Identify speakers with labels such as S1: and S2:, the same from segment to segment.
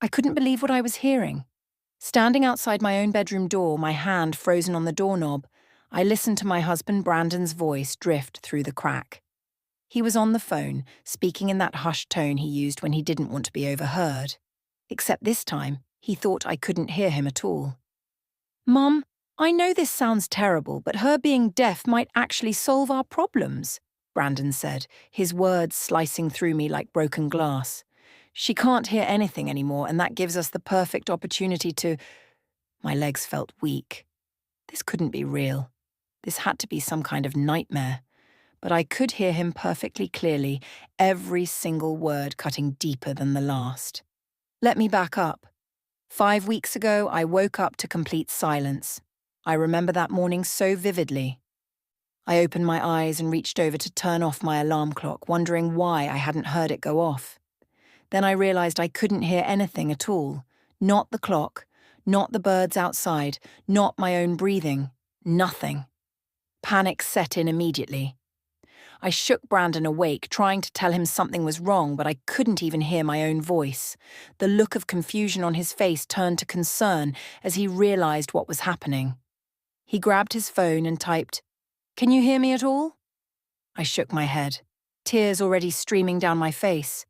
S1: I couldn't believe what I was hearing. Standing outside my own bedroom door, my hand frozen on the doorknob, I listened to my husband Brandon's voice drift through the crack. He was on the phone, speaking in that hushed tone he used when he didn't want to be overheard. Except this time, he thought I couldn't hear him at all. "Mum, I know this sounds terrible, but her being deaf might actually solve our problems," Brandon said, his words slicing through me like broken glass. "She can't hear anything anymore, and that gives us the perfect opportunity to—" My legs felt weak. This couldn't be real. This had to be some kind of nightmare. But I could hear him perfectly clearly, every single word cutting deeper than the last. Let me back up. 5 weeks ago, I woke up to complete silence. I remember that morning so vividly. I opened my eyes and reached over to turn off my alarm clock, wondering why I hadn't heard it go off. Then I realized I couldn't hear anything at all. Not the clock, not the birds outside, not my own breathing. Nothing. Panic set in immediately. I shook Brandon awake, trying to tell him something was wrong, but I couldn't even hear my own voice. The look of confusion on his face turned to concern as he realized what was happening. He grabbed his phone and typed, "Can you hear me at all?" I shook my head, tears already streaming down my face.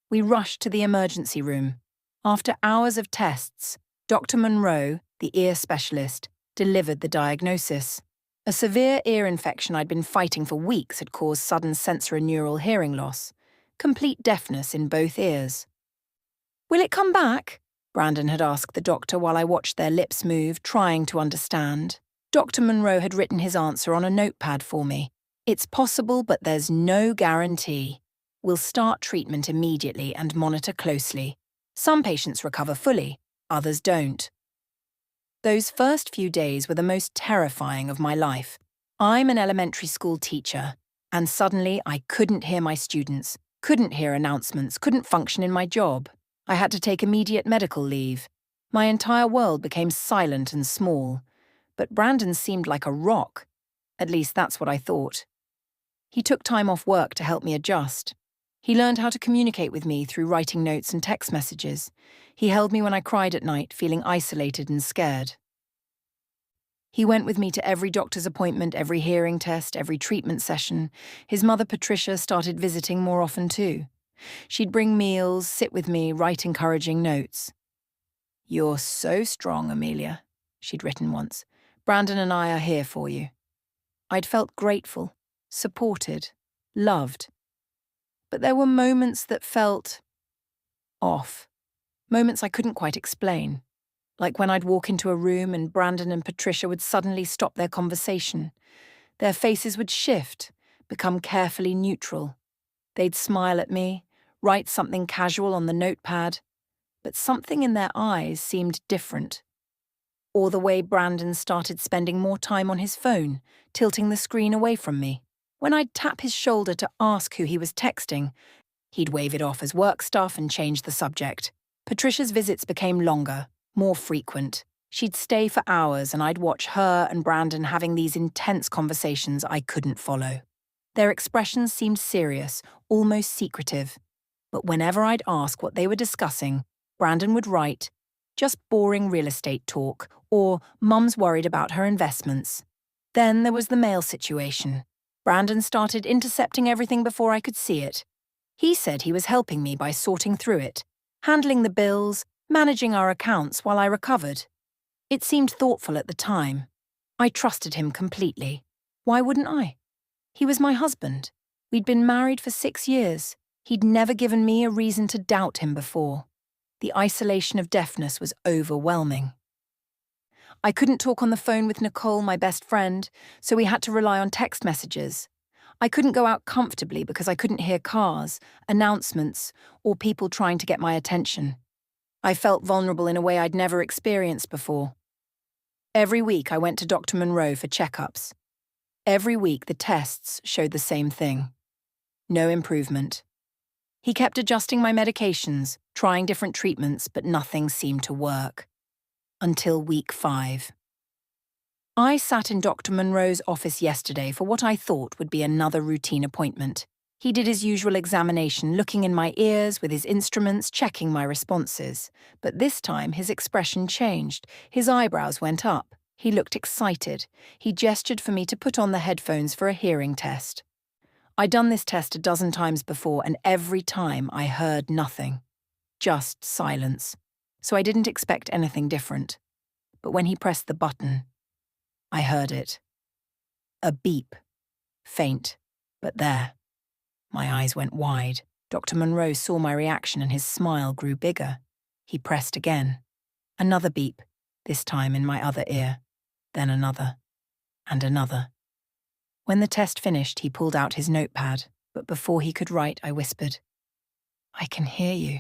S1: We rushed to the emergency room. After hours of tests, Dr. Monroe, the ear specialist, delivered the diagnosis. A severe ear infection I'd been fighting for weeks had caused sudden sensorineural hearing loss, complete deafness in both ears. "Will it come back?" Brandon had asked the doctor while I watched their lips move, trying to understand. Dr. Monroe had written his answer on a notepad for me. "It's possible, but there's no guarantee. We'll start treatment immediately and monitor closely. Some patients recover fully, others don't." Those first few days were the most terrifying of my life. I'm an elementary school teacher, and suddenly I couldn't hear my students, couldn't hear announcements, couldn't function in my job. I had to take immediate medical leave. My entire world became silent and small. But Brandon seemed like a rock. At least that's what I thought. He took time off work to help me adjust. He learned how to communicate with me through writing notes and text messages. He held me when I cried at night, feeling isolated and scared. He went with me to every doctor's appointment, every hearing test, every treatment session. His mother, Patricia, started visiting more often too. She'd bring meals, sit with me, write encouraging notes. "You're so strong, Amelia," she'd written once. "Brandon and I are here for you." I'd felt grateful, supported, loved. But there were moments that felt off. Moments I couldn't quite explain. Like when I'd walk into a room and Brandon and Patricia would suddenly stop their conversation. Their faces would shift, become carefully neutral. They'd smile at me, write something casual on the notepad, but something in their eyes seemed different. Or the way Brandon started spending more time on his phone, tilting the screen away from me. When I'd tap his shoulder to ask who he was texting, he'd wave it off as work stuff and change the subject. Patricia's visits became longer, more frequent. She'd stay for hours and I'd watch her and Brandon having these intense conversations I couldn't follow. Their expressions seemed serious, almost secretive. But whenever I'd ask what they were discussing, Brandon would write, "Just boring real estate talk," or "Mum's worried about her investments." Then there was the mail situation. Brandon started intercepting everything before I could see it. He said he was helping me by sorting through it, handling the bills, managing our accounts while I recovered. It seemed thoughtful at the time. I trusted him completely. Why wouldn't I? He was my husband. We'd been married for 6 years. He'd never given me a reason to doubt him before. The isolation of deafness was overwhelming. I couldn't talk on the phone with Nicole, my best friend, so we had to rely on text messages. I couldn't go out comfortably because I couldn't hear cars, announcements, or people trying to get my attention. I felt vulnerable in a way I'd never experienced before. Every week I went to Dr. Monroe for checkups. Every week the tests showed the same thing. No improvement. He kept adjusting my medications, trying different treatments, but nothing seemed to work. Until week 5. I sat in Dr. Monroe's office yesterday for what I thought would be another routine appointment. He did his usual examination, looking in my ears with his instruments, checking my responses. But this time his expression changed. His eyebrows went up. He looked excited. He gestured for me to put on the headphones for a hearing test. I'd done this test a dozen times before, and every time I heard nothing. Just silence. So I didn't expect anything different. But when he pressed the button, I heard it. A beep. Faint, but there. My eyes went wide. Dr. Monroe saw my reaction and his smile grew bigger. He pressed again. Another beep, this time in my other ear. Then another. And another. When the test finished, he pulled out his notepad, but before he could write, I whispered, "I can hear you."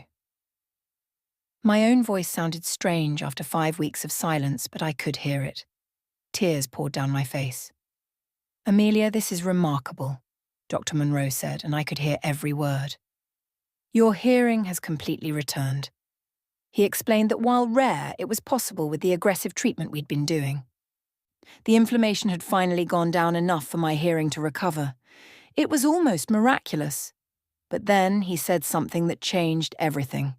S1: My own voice sounded strange after 5 weeks of silence, but I could hear it. Tears poured down my face. "Amelia, this is remarkable," Dr. Monroe said, and I could hear every word. "Your hearing has completely returned." He explained that while rare, it was possible with the aggressive treatment we'd been doing. The inflammation had finally gone down enough for my hearing to recover. It was almost miraculous. But then he said something that changed everything.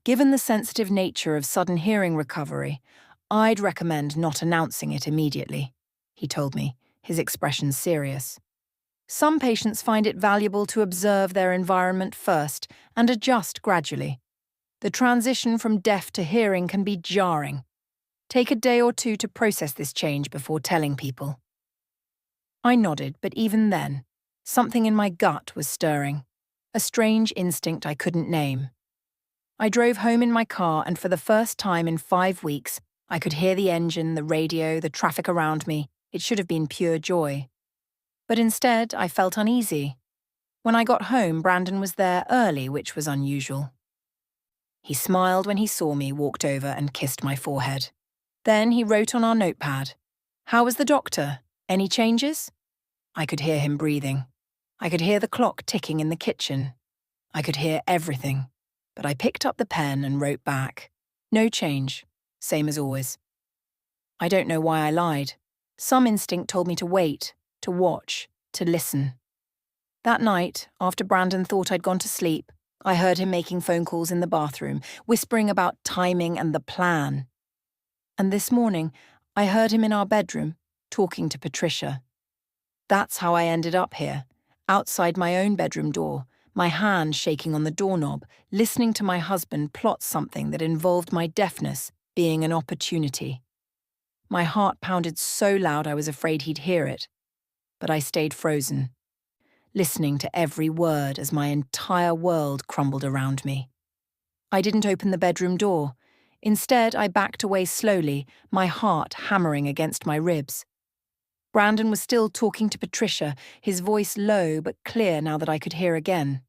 S1: Given the sensitive nature of sudden hearing recovery, I'd recommend not announcing it immediately, he told me, his expression serious. Some patients find it valuable to observe their environment first and adjust gradually. The transition from deaf to hearing can be jarring. Take a day or two to process this change before telling people. I nodded, but even then, something in my gut was stirring, a strange instinct I couldn't name. I drove home in my car, and for the first time in 5 weeks, I could hear the engine, the radio, the traffic around me. It should have been pure joy. But instead, I felt uneasy. When I got home, Brandon was there early, which was unusual. He smiled when he saw me, walked over and kissed my forehead. Then he wrote on our notepad, "How was the doctor? Any changes?" I could hear him breathing. I could hear the clock ticking in the kitchen. I could hear everything. But I picked up the pen and wrote back, "No change, same as always." I don't know why I lied. Some instinct told me to wait, to watch, to listen. That night, after Brandon thought I'd gone to sleep, I heard him making phone calls in the bathroom, whispering about timing and the plan. And this morning, I heard him in our bedroom, talking to Patricia. That's how I ended up here, outside my own bedroom door, my hand shaking on the doorknob, listening to my husband plot something that involved my deafness being an opportunity. My heart pounded so loud I was afraid he'd hear it, but I stayed frozen, listening to every word as my entire world crumbled around me. I didn't open the bedroom door. Instead, I backed away slowly, my heart hammering against my ribs. Brandon was still talking to Patricia, his voice low but clear now that I could hear again.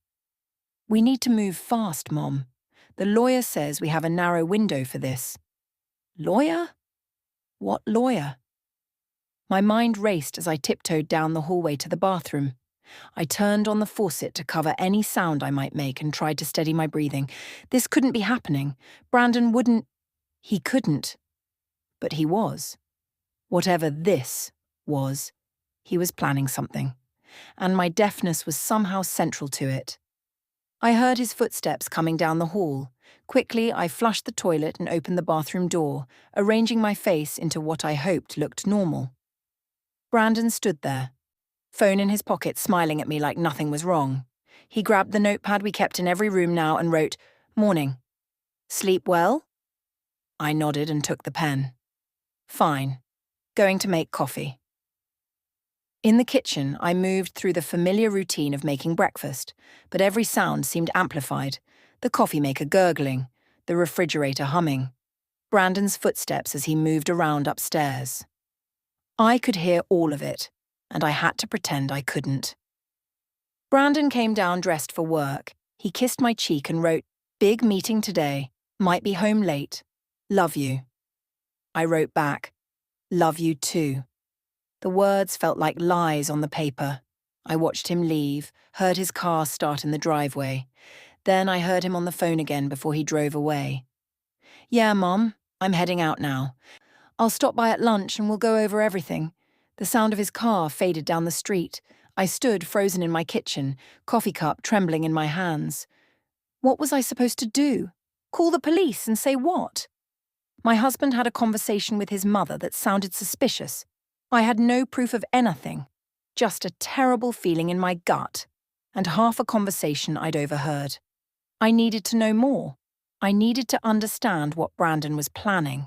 S1: "We need to move fast, Mom. The lawyer says we have a narrow window for this." "Lawyer? What lawyer?" My mind raced as I tiptoed down the hallway to the bathroom. I turned on the faucet to cover any sound I might make and tried to steady my breathing. This couldn't be happening. Brandon wouldn't. He couldn't. But he was. Whatever this was, he was planning something. And my deafness was somehow central to it. I heard his footsteps coming down the hall. Quickly, I flushed the toilet and opened the bathroom door, arranging my face into what I hoped looked normal. Brandon stood there, phone in his pocket, smiling at me like nothing was wrong. He grabbed the notepad we kept in every room now and wrote, "Morning. Sleep well?" I nodded and took the pen. "Fine. Going to make coffee." In the kitchen, I moved through the familiar routine of making breakfast, but every sound seemed amplified. The coffee maker gurgling, the refrigerator humming, Brandon's footsteps as he moved around upstairs. I could hear all of it, and I had to pretend I couldn't. Brandon came down dressed for work. He kissed my cheek and wrote, "Big meeting today. Might be home late. Love you." I wrote back, "Love you too." The words felt like lies on the paper. I watched him leave, heard his car start in the driveway. Then I heard him on the phone again before he drove away. "Yeah, Mom, I'm heading out now. I'll stop by at lunch and we'll go over everything." The sound of his car faded down the street. I stood frozen in my kitchen, coffee cup trembling in my hands. What was I supposed to do? Call the police and say what? My husband had a conversation with his mother that sounded suspicious. I had no proof of anything, just a terrible feeling in my gut, and half a conversation I'd overheard. I needed to know more. I needed to understand what Brandon was planning.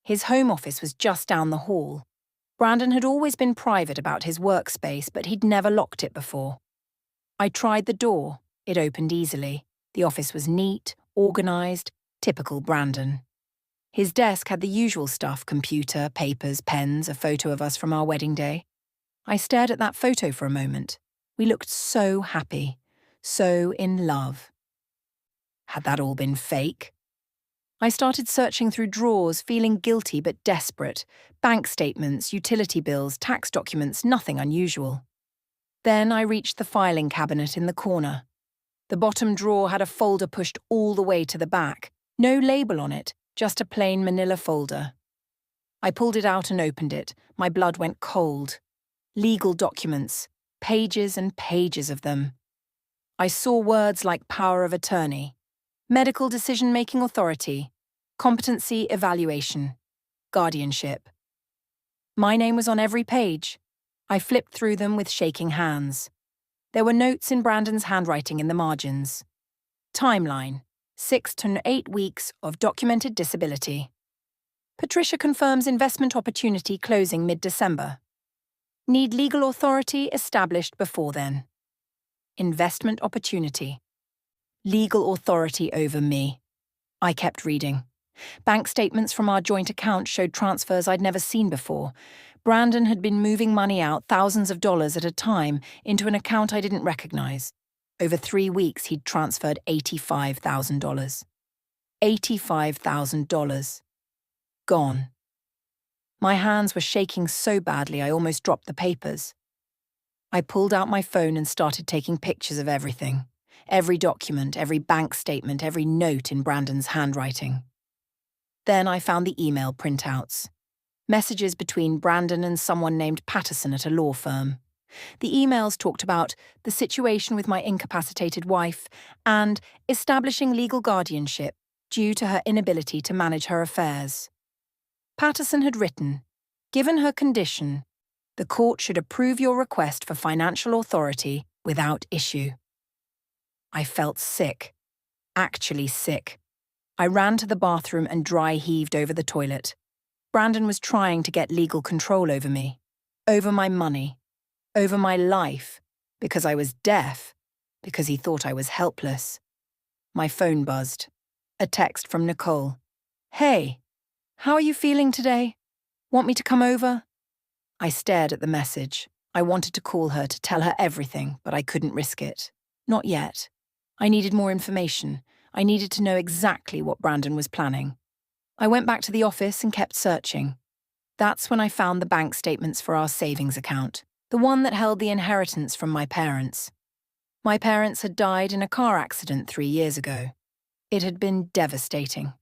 S1: His home office was just down the hall. Brandon had always been private about his workspace, but he'd never locked it before. I tried the door. It opened easily. The office was neat, organized, typical Brandon. His desk had the usual stuff: computer, papers, pens, a photo of us from our wedding day. I stared at that photo for a moment. We looked so happy, so in love. Had that all been fake? I started searching through drawers, feeling guilty but desperate. Bank statements, utility bills, tax documents, nothing unusual. Then I reached the filing cabinet in the corner. The bottom drawer had a folder pushed all the way to the back. No label on it, just a plain manila folder. I pulled it out and opened it. My blood went cold. Legal documents, pages and pages of them. I saw words like power of attorney, medical decision-making authority, competency evaluation, guardianship. My name was on every page. I flipped through them with shaking hands. There were notes in Brandon's handwriting in the margins. Timeline: 6 to 8 weeks of documented disability. Patricia confirms investment opportunity closing mid-December. Need legal authority established before then. Investment opportunity. Legal authority over me. I kept reading. Bank statements from our joint account showed transfers I'd never seen before. Brandon had been moving money out, thousands of dollars at a time, into an account I didn't recognize. Over 3 weeks, he'd transferred $85,000. $85,000. Gone. My hands were shaking so badly I almost dropped the papers. I pulled out my phone and started taking pictures of everything. Every document, every bank statement, every note in Brandon's handwriting. Then I found the email printouts. Messages between Brandon and someone named Patterson at a law firm. The emails talked about the situation with my incapacitated wife and establishing legal guardianship due to her inability to manage her affairs. Patterson had written, "Given her condition, the court should approve your request for financial authority without issue." I felt sick. Actually sick. I ran to the bathroom and dry heaved over the toilet. Brandon was trying to get legal control over me, over my money, over my life, because I was deaf, because he thought I was helpless. My phone buzzed. A text from Nicole. "Hey, how are you feeling today? Want me to come over?" I stared at the message. I wanted to call her to tell her everything, but I couldn't risk it. Not yet. I needed more information. I needed to know exactly what Brandon was planning. I went back to the office and kept searching. That's when I found the bank statements for our savings account, the one that held the inheritance from my parents. My parents had died in a car accident 3 years ago. It had been devastating.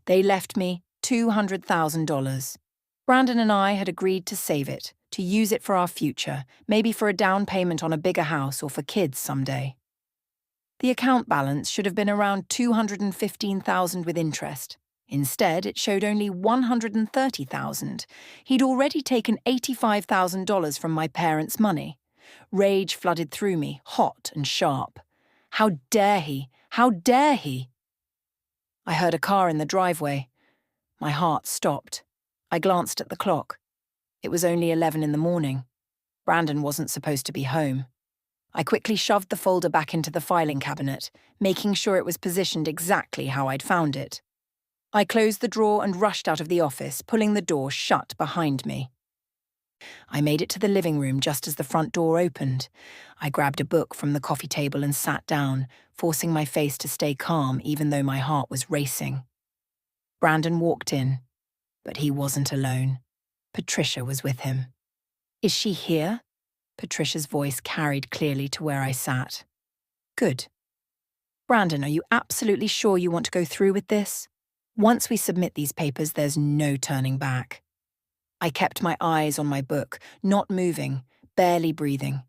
S1: They left me $200,000. Brandon and I had agreed to save it, to use it for our future, maybe for a down payment on a bigger house or for kids someday. The account balance should have been around $215,000 with interest. Instead, it showed only $130,000. He'd already taken $85,000 from my parents' money. Rage flooded through me, hot and sharp. How dare he? How dare he? I heard a car in the driveway. My heart stopped. I glanced at the clock. It was only 11 in the morning. Brandon wasn't supposed to be home. I quickly shoved the folder back into the filing cabinet, making sure it was positioned exactly how I'd found it. I closed the drawer and rushed out of the office, pulling the door shut behind me. I made it to the living room just as the front door opened. I grabbed a book from the coffee table and sat down, forcing my face to stay calm even though my heart was racing. Brandon walked in, but he wasn't alone. Patricia was with him. "Is she here?" Patricia's voice carried clearly to where I sat. "Good. Brandon, are you absolutely sure you want to go through with this? Once we submit these papers, there's no turning back." I kept my eyes on my book, not moving, barely breathing.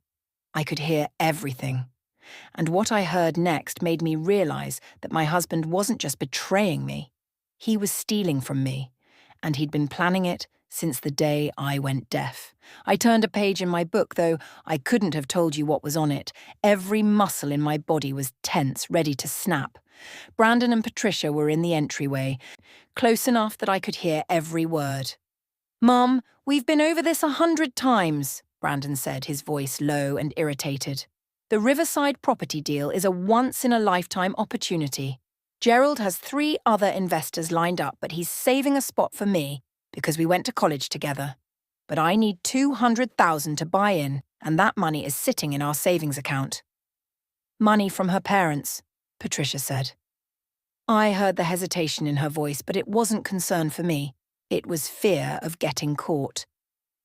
S1: I could hear everything. And what I heard next made me realize that my husband wasn't just betraying me. He was stealing from me, and he'd been planning it since the day I went deaf. I turned a page in my book, though I couldn't have told you what was on it. Every muscle in my body was tense, ready to snap. Brandon and Patricia were in the entryway, close enough that I could hear every word. "Mum, we've been over this 100 times," Brandon said, his voice low and irritated. "The Riverside property deal is a once-in-a-lifetime opportunity. Gerald has 3 other investors lined up, but he's saving a spot for me because we went to college together. But I need $200,000 to buy in, and that money is sitting in our savings account." "Money from her parents," Patricia said. I heard the hesitation in her voice, but it wasn't concern for me. It was fear of getting caught.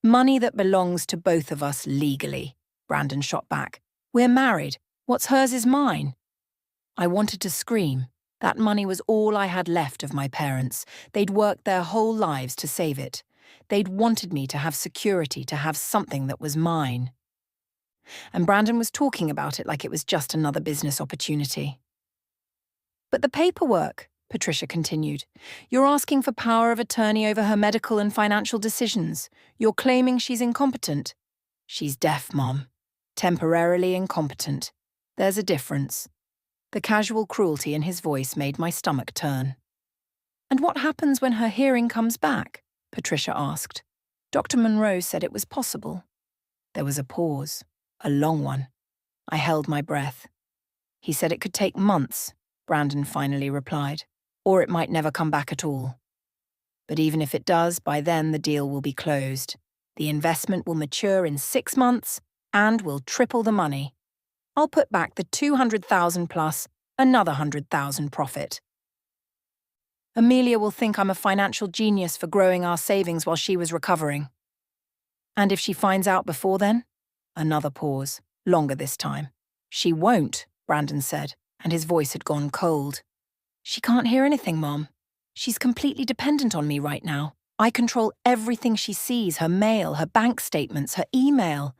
S1: "Money that belongs to both of us legally," Brandon shot back. "We're married. What's hers is mine." I wanted to scream. That money was all I had left of my parents. They'd worked their whole lives to save it. They'd wanted me to have security, to have something that was mine. And Brandon was talking about it like it was just another business opportunity. "But the paperwork," Patricia continued. "You're asking for power of attorney over her medical and financial decisions. You're claiming she's incompetent." "She's deaf, Mom. Temporarily incompetent. There's a difference." The casual cruelty in his voice made my stomach turn. "And what happens when her hearing comes back?" Patricia asked. "Dr. Monroe said it was possible." There was a pause, a long one. I held my breath. "He said it could take months," Brandon finally replied, "or it might never come back at all. But even if it does, by then the deal will be closed. The investment will mature in 6 months, and we'll triple the money. I'll put back the 200,000 plus another 100,000 profit. Amelia will think I'm a financial genius for growing our savings while she was recovering. And if she finds out before then?" Another pause, longer this time. "She won't," Brandon said, and his voice had gone cold. "She can't hear anything, Mom. She's completely dependent on me right now. I control everything she sees, her mail, her bank statements, her email.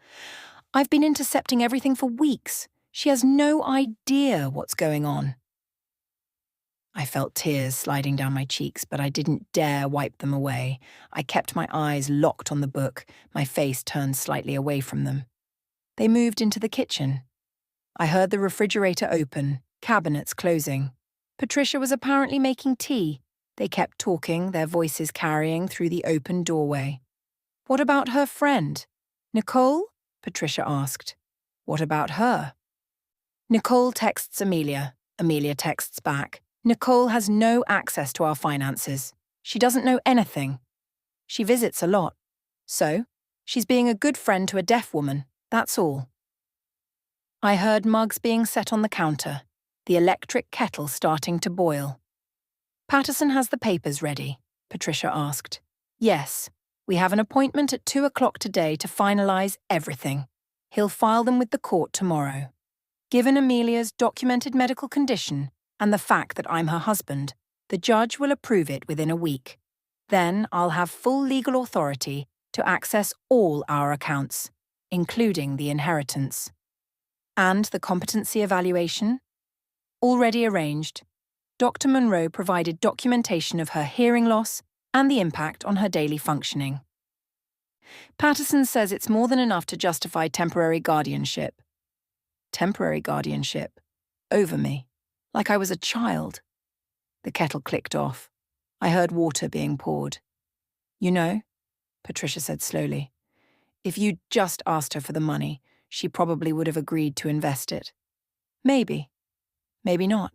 S1: I've been intercepting everything for weeks. She has no idea what's going on." I felt tears sliding down my cheeks, but I didn't dare wipe them away. I kept my eyes locked on the book, my face turned slightly away from them. They moved into the kitchen. I heard the refrigerator open, cabinets closing. Patricia was apparently making tea. They kept talking, their voices carrying through the open doorway. "What about her friend? Nicole?" Patricia asked. "What about her?" "Nicole texts Amelia. Amelia texts back. Nicole has no access to our finances. She doesn't know anything. She visits a lot. So, she's being a good friend to a deaf woman, that's all." I heard mugs being set on the counter, the electric kettle starting to boil. "Patterson has the papers ready?" Patricia asked. "Yes. We have an appointment at 2 o'clock today to finalize everything. He'll file them with the court tomorrow. Given Amelia's documented medical condition and the fact that I'm her husband, the judge will approve it within a week. Then I'll have full legal authority to access all our accounts, including the inheritance. And the competency evaluation? Already arranged. Dr. Monroe provided documentation of her hearing loss and the impact on her daily functioning. Patterson says it's more than enough to justify temporary guardianship." Temporary guardianship? Over me? Like I was a child? The kettle clicked off. I heard water being poured. "You know," Patricia said slowly, "if you'd just asked her for the money, she probably would have agreed to invest it. Maybe. Maybe not.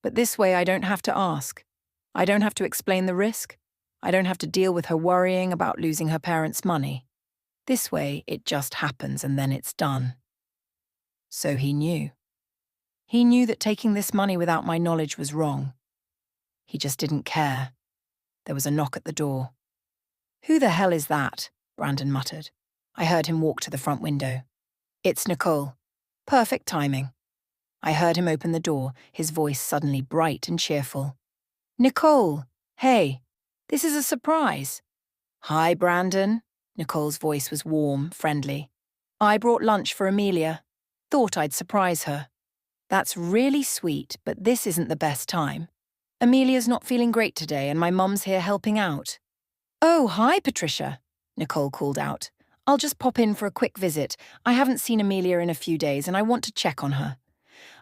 S1: But this way I don't have to ask. I don't have to explain the risk. I don't have to deal with her worrying about losing her parents' money. This way it just happens and then it's done." So he knew. He knew that taking this money without my knowledge was wrong. He just didn't care. There was a knock at the door. "Who the hell is that?" Brandon muttered. I heard him walk to the front window. "It's Nicole. Perfect timing." I heard him open the door, his voice suddenly bright and cheerful. "Nicole, hey, this is a surprise." "Hi, Brandon." Nicole's voice was warm, friendly. I brought lunch for Amelia. Thought I'd surprise her. That's really sweet, but this isn't the best time. Amelia's not feeling great today and my mum's here helping out. Oh, hi, Patricia, Nicole called out. I'll just pop in for a quick visit. I haven't seen Amelia in a few days and I want to check on her.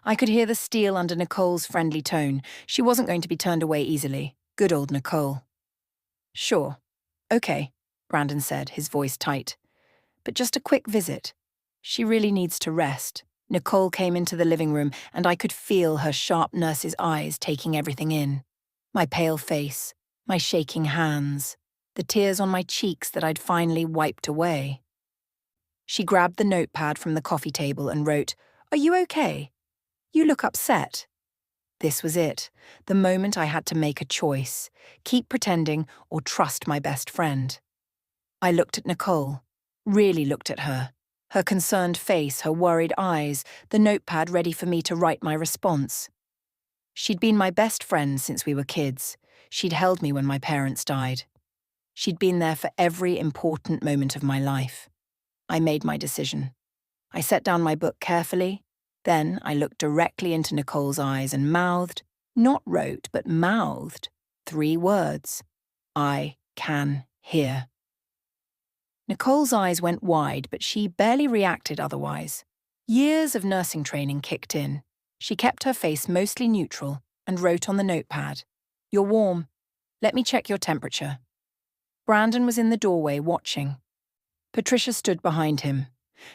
S1: I could hear the steel under Nicole's friendly tone. She wasn't going to be turned away easily. Good old Nicole. Sure. Okay, Brandon said, his voice tight. But just a quick visit. She really needs to rest. Nicole came into the living room and I could feel her sharp nurse's eyes taking everything in. My pale face, my shaking hands, the tears on my cheeks that I'd finally wiped away. She grabbed the notepad from the coffee table and wrote, "Are you okay? You look upset." This was it, the moment I had to make a choice, keep pretending or trust my best friend. I looked at Nicole, really looked at her. Her concerned face, her worried eyes, the notepad ready for me to write my response. She'd been my best friend since we were kids. She'd held me when my parents died. She'd been there for every important moment of my life. I made my decision. I set down my book carefully. Then I looked directly into Nicole's eyes and mouthed, not wrote, but mouthed, 3 words. I can hear. Nicole's eyes went wide, but she barely reacted otherwise. Years of nursing training kicked in. She kept her face mostly neutral and wrote on the notepad, "You're warm. Let me check your temperature." Brandon was in the doorway watching. Patricia stood behind him.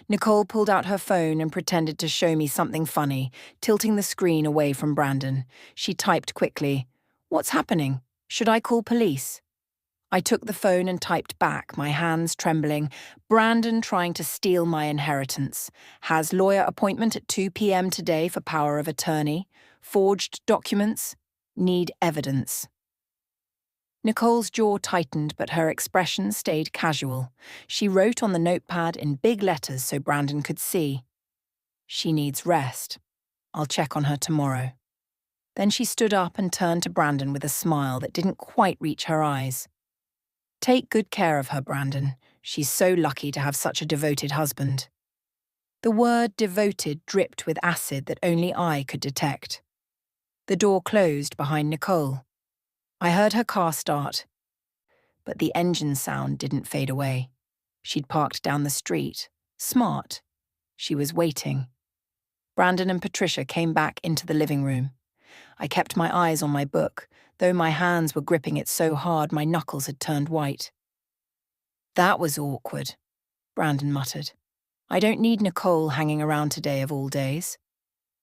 S1: Nicole pulled out her phone and pretended to show me something funny, tilting the screen away from Brandon. She typed quickly, "What's happening? Should I call police?" I took the phone and typed back, my hands trembling. "Brandon trying to steal my inheritance. Has lawyer appointment at 2 p.m. today for power of attorney. Forged documents. Need evidence." Nicole's jaw tightened, but her expression stayed casual. She wrote on the notepad in big letters so Brandon could see. "She needs rest. I'll check on her tomorrow." Then she stood up and turned to Brandon with a smile that didn't quite reach her eyes. "Take good care of her, Brandon. She's so lucky to have such a devoted husband." The word devoted dripped with acid that only I could detect. The door closed behind Nicole. I heard her car start, but the engine sound didn't fade away. She'd parked down the street. Smart. She was waiting. Brandon and Patricia came back into the living room. I kept my eyes on my book, though my hands were gripping it so hard my knuckles had turned white. "That was awkward," Brandon muttered. "I don't need Nicole hanging around today of all days."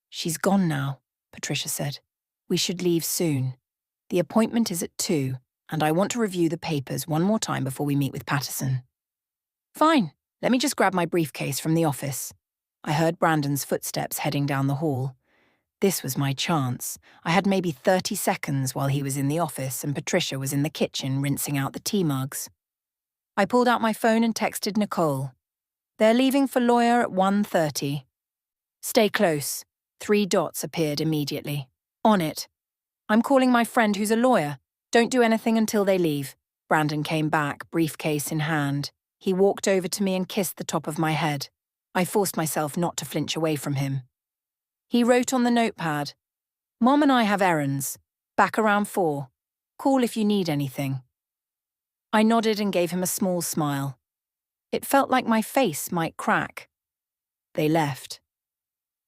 S1: "She's gone now," Patricia said. "We should leave soon. The appointment is at 2, and I want to review the papers one more time before we meet with Patterson." "Fine, let me just grab my briefcase from the office." I heard Brandon's footsteps heading down the hall. This was my chance. I had maybe 30 seconds while he was in the office and Patricia was in the kitchen rinsing out the tea mugs. I pulled out my phone and texted Nicole. "They're leaving for lawyer at 1:30. Stay close." 3 dots appeared immediately. "On it." "I'm calling my friend who's a lawyer. Don't do anything until they leave." Brandon came back, briefcase in hand. He walked over to me and kissed the top of my head. I forced myself not to flinch away from him. He wrote on the notepad, "Mom and I have errands. Back around 4. Call if you need anything." I nodded and gave him a small smile. It felt like my face might crack. They left.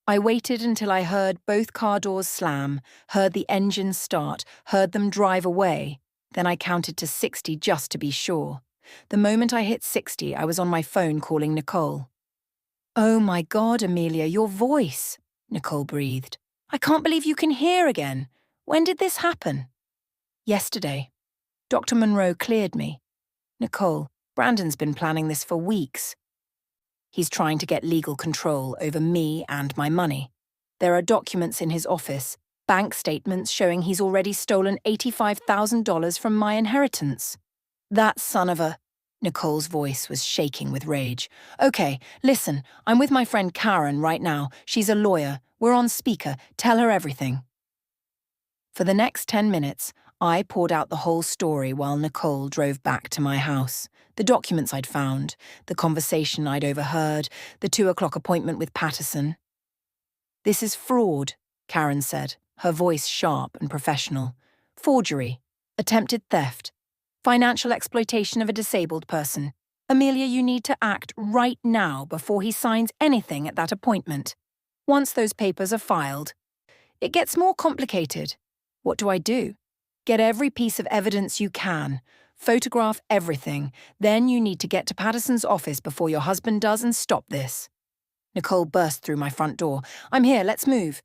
S1: I waited until I heard both car doors slam, heard the engine start, heard them drive away. Then I counted to 60 just to be sure. The moment I hit 60, I was on my phone calling Nicole. "Oh my God, Amelia, your voice," Nicole breathed. "I can't believe you can hear again. When did this happen?" "Yesterday. Dr. Monroe cleared me." "Nicole, Brandon's been planning this for weeks. He's trying to get legal control over me and my money. There are documents in his office, bank statements showing he's already stolen $85,000 from my inheritance." "That son of a..." Nicole's voice was shaking with rage. "Okay, listen, I'm with my friend Karen right now. She's a lawyer. We're on speaker. Tell her everything." For the next 10 minutes, I poured out the whole story while Nicole drove back to my house. The documents I'd found, the conversation I'd overheard, the 2 o'clock appointment with Patterson. "This is fraud," Karen said, her voice sharp and professional. "Forgery, attempted theft, financial exploitation of a disabled person. Amelia, you need to act right now before he signs anything at that appointment. Once those papers are filed, it gets more complicated. What do I do? Get every piece of evidence you can. Photograph everything. Then you need to get to Patterson's office before your husband does and stop this." Nicole burst through my front door. "I'm here, let's move."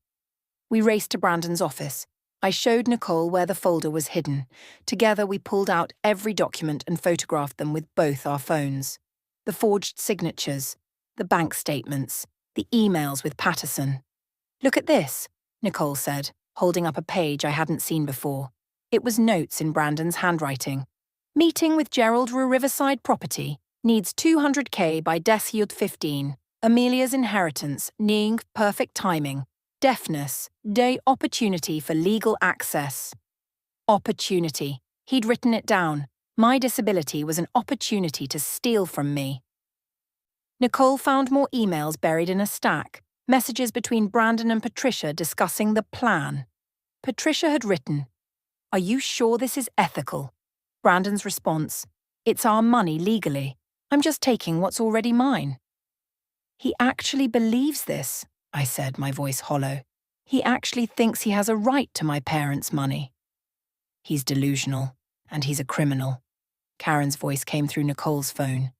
S1: We raced to Brandon's office. I showed Nicole where the folder was hidden. Together we pulled out every document and photographed them with both our phones. The forged signatures, the bank statements, the emails with Patterson. "Look at this," Nicole said, holding up a page I hadn't seen before. It was notes in Brandon's handwriting. "Meeting with Gerald Riverside Property. Needs 200K by Deshield 15. Amelia's inheritance. Needing perfect timing. Deafness. Day opportunity for legal access." Opportunity. He'd written it down. My disability was an opportunity to steal from me. Nicole found more emails buried in a stack. Messages between Brandon and Patricia discussing the plan. Patricia had written, "Are you sure this is ethical?" Brandon's response, "It's our money legally. I'm just taking what's already mine." "He actually believes this," I said, my voice hollow. "He actually thinks he has a right to my parents' money." "He's delusional, and he's a criminal." Karen's voice came through Nicole's phone.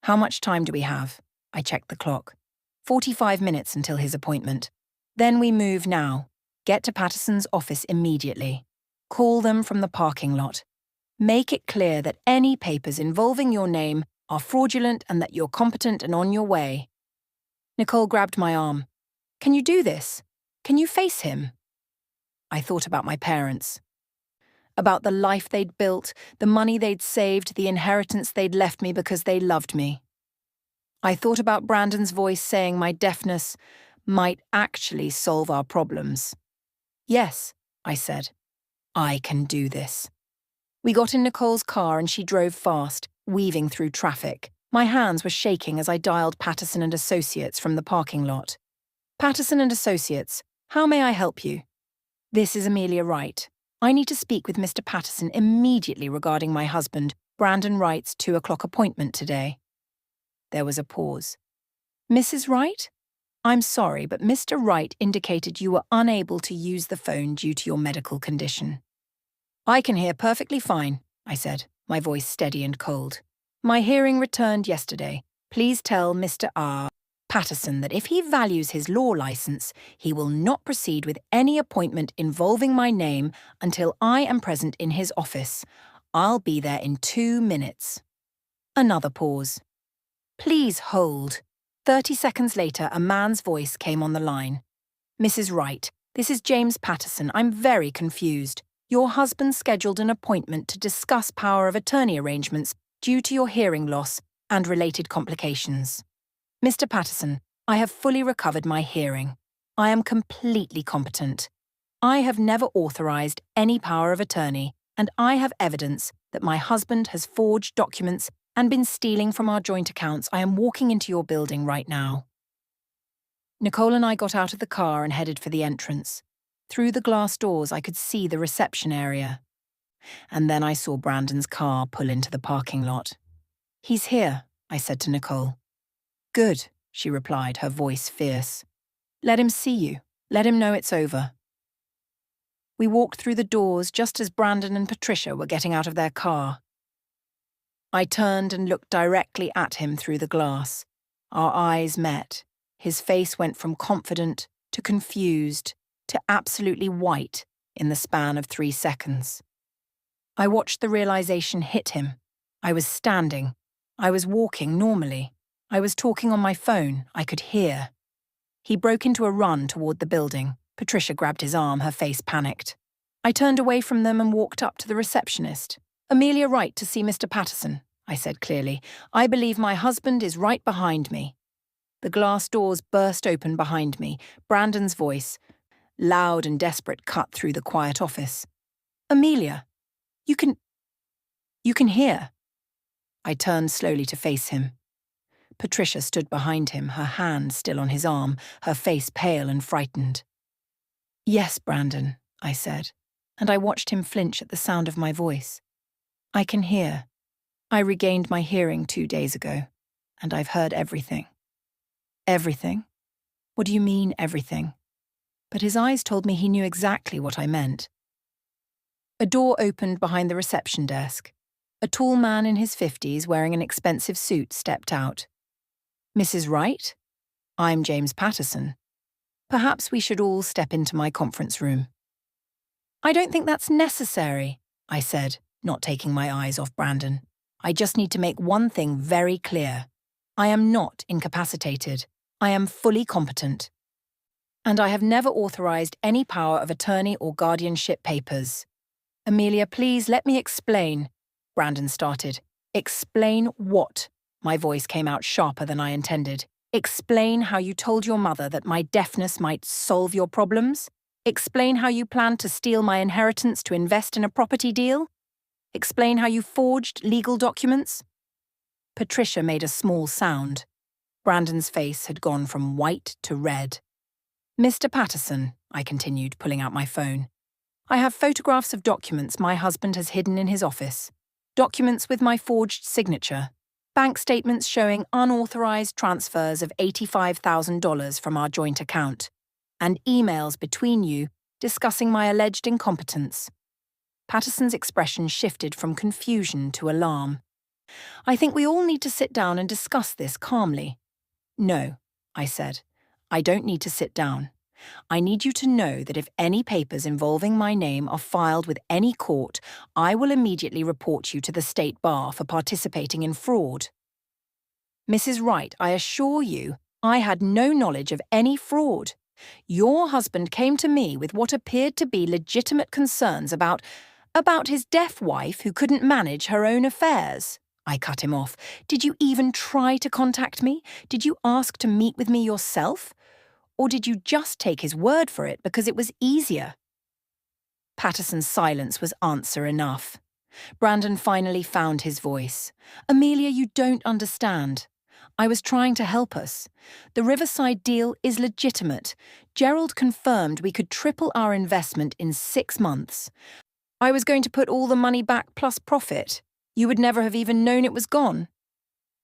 S1: "How much time do we have?" I checked the clock. 45 minutes until his appointment. "Then we move now. Get to Patterson's office immediately. Call them from the parking lot. Make it clear that any papers involving your name are fraudulent and that you're competent and on your way." Nicole grabbed my arm. "Can you do this? Can you face him?" I thought about my parents. About the life they'd built, the money they'd saved, the inheritance they'd left me because they loved me. I thought about Brandon's voice saying my deafness might actually solve our problems. "Yes," I said. "I can do this." We got in Nicole's car and she drove fast, weaving through traffic. My hands were shaking as I dialed Patterson and Associates from the parking lot. "Patterson and Associates, how may I help you?" "This is Amelia Wright. I need to speak with Mr. Patterson immediately regarding my husband, Brandon Wright's 2 o'clock appointment today." There was a pause. "Mrs. Wright? I'm sorry, but Mr. Wright indicated you were unable to use the phone due to your medical condition." "I can hear perfectly fine," I said, my voice steady and cold. "My hearing returned yesterday. Please tell Mr. R. Patterson that if he values his law license, he will not proceed with any appointment involving my name until I am present in his office. I'll be there in 2 minutes." Another pause. "Please hold." 30 seconds later, a man's voice came on the line. "Mrs. Wright, this is James Patterson. I'm very confused. Your husband scheduled an appointment to discuss power of attorney arrangements due to your hearing loss and related complications. Mr. Patterson, I have fully recovered my hearing. I am completely competent. I have never authorized any power of attorney, and I have evidence that my husband has forged documents and been stealing from our joint accounts. I am walking into your building right now." Nicole and I got out of the car and headed for the entrance. Through the glass doors, I could see the reception area. And then I saw Brandon's car pull into the parking lot. "He's here," I said to Nicole. "Good," she replied, her voice fierce. "Let him see you. Let him know it's over." We walked through the doors just as Brandon and Patricia were getting out of their car. I turned and looked directly at him through the glass. Our eyes met. His face went from confident to confused to absolutely white in the span of 3 seconds. I watched the realization hit him. I was standing. I was walking normally. I was talking on my phone. I could hear. He broke into a run toward the building. Patricia grabbed his arm, her face panicked. I turned away from them and walked up to the receptionist. "Amelia Wright to see Mr. Patterson," I said clearly. "I believe my husband is right behind me." The glass doors burst open behind me. Brandon's voice, loud and desperate, cut through the quiet office. "Amelia, You can hear. I turned slowly to face him. Patricia stood behind him, her hand still on his arm, her face pale and frightened. Yes, Brandon, I said, and I watched him flinch at the sound of my voice. I can hear. I regained my hearing 2 days ago, and I've heard everything. Everything? What do you mean, everything? But his eyes told me he knew exactly what I meant. A door opened behind the reception desk. A tall man in his 50s wearing an expensive suit stepped out. Mrs. Wright? I'm James Patterson. Perhaps we should all step into my conference room. I don't think that's necessary, I said, not taking my eyes off Brandon. I just need to make one thing very clear. I am not incapacitated. I am fully competent. And I have never authorized any power of attorney or guardianship papers. Amelia, please let me explain, Brandon started. Explain what? My voice came out sharper than I intended. Explain how you told your mother that my deafness might solve your problems? Explain how you planned to steal my inheritance to invest in a property deal? Explain how you forged legal documents? Patricia made a small sound. Brandon's face had gone from white to red. Mr. Patterson, I continued, pulling out my phone. I have photographs of documents my husband has hidden in his office. Documents with my forged signature. Bank statements showing unauthorized transfers of $85,000 from our joint account. And emails between you discussing my alleged incompetence. Patterson's expression shifted from confusion to alarm. I think we all need to sit down and discuss this calmly. No, I said. I don't need to sit down. I need you to know that if any papers involving my name are filed with any court, I will immediately report you to the State Bar for participating in fraud. Mrs. Wright, I assure you, I had no knowledge of any fraud. Your husband came to me with what appeared to be legitimate concerns about his deaf wife who couldn't manage her own affairs. I cut him off. Did you even try to contact me? Did you ask to meet with me yourself? Or did you just take his word for it because it was easier? Patterson's silence was answer enough. Brandon finally found his voice. Amelia, you don't understand. I was trying to help us. The Riverside deal is legitimate. Gerald confirmed we could triple our investment in 6 months. I was going to put all the money back plus profit. You would never have even known it was gone.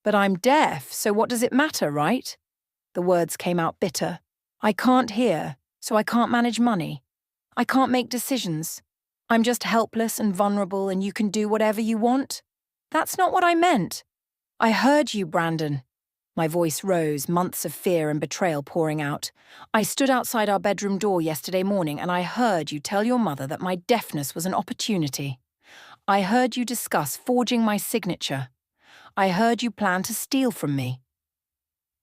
S1: But I'm deaf, so what does it matter, right? The words came out bitter. I can't hear, so I can't manage money. I can't make decisions. I'm just helpless and vulnerable and you can do whatever you want. That's not what I meant. I heard you, Brandon. My voice rose, months of fear and betrayal pouring out. I stood outside our bedroom door yesterday morning and I heard you tell your mother that my deafness was an opportunity. I heard you discuss forging my signature. I heard you plan to steal from me.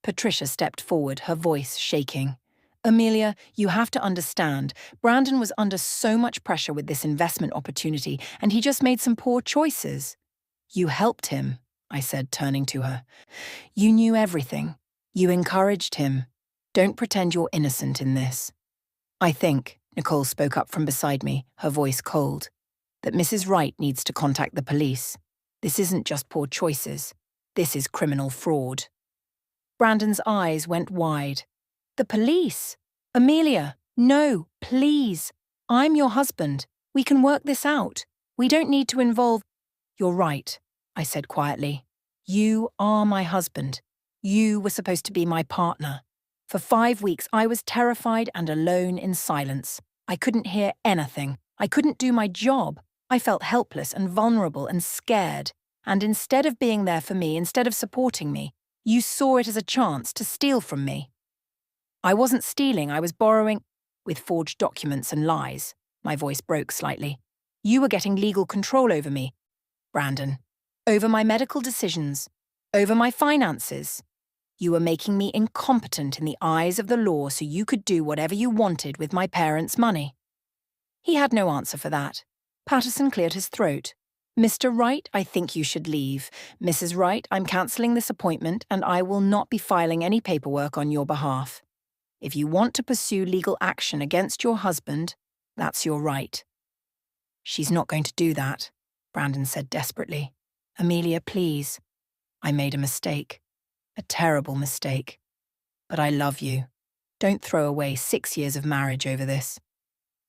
S1: Patricia stepped forward, her voice shaking. Amelia, you have to understand, Brandon was under so much pressure with this investment opportunity, and he just made some poor choices. You helped him, I said, turning to her. You knew everything. You encouraged him. Don't pretend you're innocent in this. I think, Nicole spoke up from beside me, her voice cold, that Mrs. Wright needs to contact the police. This isn't just poor choices. This is criminal fraud. Brandon's eyes went wide. The police? Amelia, no, please. I'm your husband. We can work this out. We don't need to involve... You're right, I said quietly. You are my husband. You were supposed to be my partner. For 5 weeks, I was terrified and alone in silence. I couldn't hear anything. I couldn't do my job. I felt helpless and vulnerable and scared. And instead of being there for me, instead of supporting me, you saw it as a chance to steal from me. I wasn't stealing, I was borrowing, with forged documents and lies. My voice broke slightly. You were getting legal control over me, Brandon. Over my medical decisions. Over my finances. You were making me incompetent in the eyes of the law so you could do whatever you wanted with my parents' money. He had no answer for that. Patterson cleared his throat. Mr. Wright, I think you should leave. Mrs. Wright, I'm cancelling this appointment and I will not be filing any paperwork on your behalf. If you want to pursue legal action against your husband, that's your right. She's not going to do that, Brandon said desperately. Amelia, please. I made a mistake. A terrible mistake. But I love you. Don't throw away 6 years of marriage over this.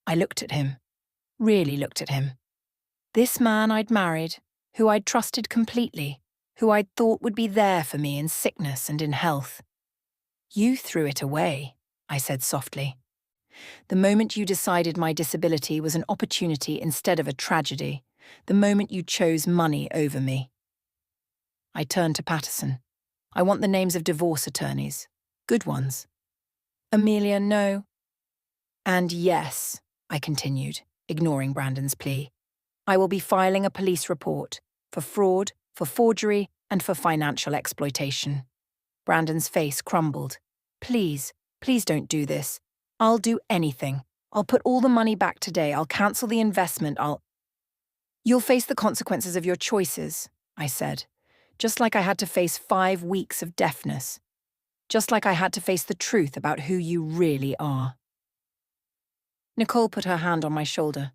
S1: I looked at him. Really looked at him. This man I'd married, who I'd trusted completely, who I'd thought would be there for me in sickness and in health. You threw it away, I said softly. The moment you decided my disability was an opportunity instead of a tragedy, the moment you chose money over me. I turned to Patterson. I want the names of divorce attorneys. Good ones. Amelia, no. And yes, I continued, ignoring Brandon's plea, I will be filing a police report for fraud, for forgery, and for financial exploitation. Brandon's face crumbled. Please, please don't do this. I'll do anything. I'll put all the money back today. I'll cancel the investment. You'll face the consequences of your choices, I said, just like I had to face 5 weeks of deafness. Just like I had to face the truth about who you really are. Nicole put her hand on my shoulder.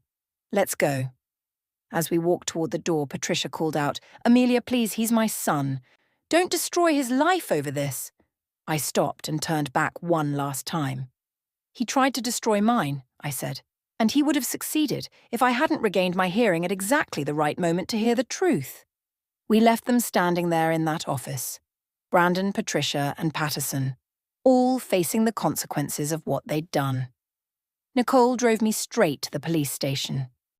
S1: Let's go. As we walked toward the door, Patricia called out, Amelia, please, he's my son. Don't destroy his life over this. I stopped and turned back one last time. He tried to destroy mine, I said, and he would have succeeded if I hadn't regained my hearing at exactly the right moment to hear the truth. We left them standing there in that office. Brandon, Patricia, and Patterson, all facing the consequences of what they'd done. Nicole drove me straight to the police station.